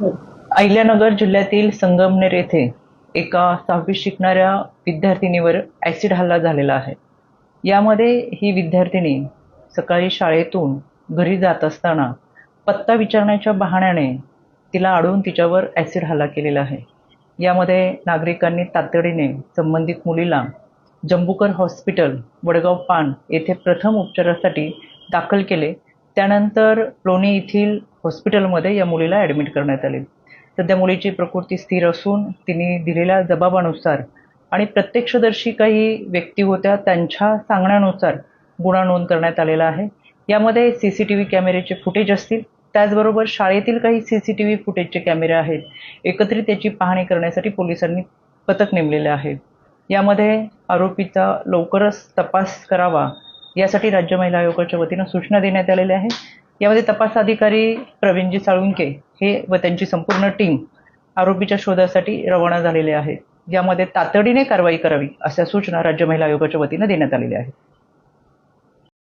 अहिल्यानगर जिल्ह्यातील संगमनेर येथे एका 6वीत शिकणाऱ्या विद्यार्थिनीवर ॲसिड हल्ला झालेला आहे. यामध्ये ही विद्यार्थिनी सकाळी शाळेतून घरी जात असताना पत्ता विचारण्याच्या बहाण्याने तिला अडवून तिच्यावर ॲसिड हल्ला केलेला आहे. यामध्ये नागरिकांनी तातडीने संबंधित मुलीला जंबूकर हॉस्पिटल, वडगाव पान येथे प्रथम उपचारासाठी दाखल केले. त्यानंतर लोणी येथील हॉस्पिटलमध्ये या मुलीला ॲडमिट करण्यात आले. सध्या मुलीची प्रकृती स्थिर असून तिने दिलेल्या जबाबानुसार आणि प्रत्यक्षदर्शी काही व्यक्ती होत्या त्यांच्या सांगण्यानुसार गुन्हा नोंद करण्यात आलेला आहे. यामध्ये CCTV कॅमेऱ्याचे फुटेज असतील, त्याचबरोबर शाळेतील काही CCTV फुटेजचे कॅमेरे आहेत. एकत्रित त्याची पाहणी करण्यासाठी पोलिसांनी पथक नेमलेले आहे. यामध्ये आरोपीचा लवकरच तपास करावा यासाठी राज्य महिला आयोगाच्या वतीनं सूचना देण्यात आलेल्या आहेत. यामध्ये तपास अधिकारी प्रवीणजी साळुंके हे व त्यांची संपूर्ण टीम आरोपीच्या शोधासाठी रवाना झालेले आहेत. यामध्ये तातडीने कारवाई करावी अशा सूचना राज्य महिला आयोगाच्या वतीनं देण्यात आलेल्या आहेत.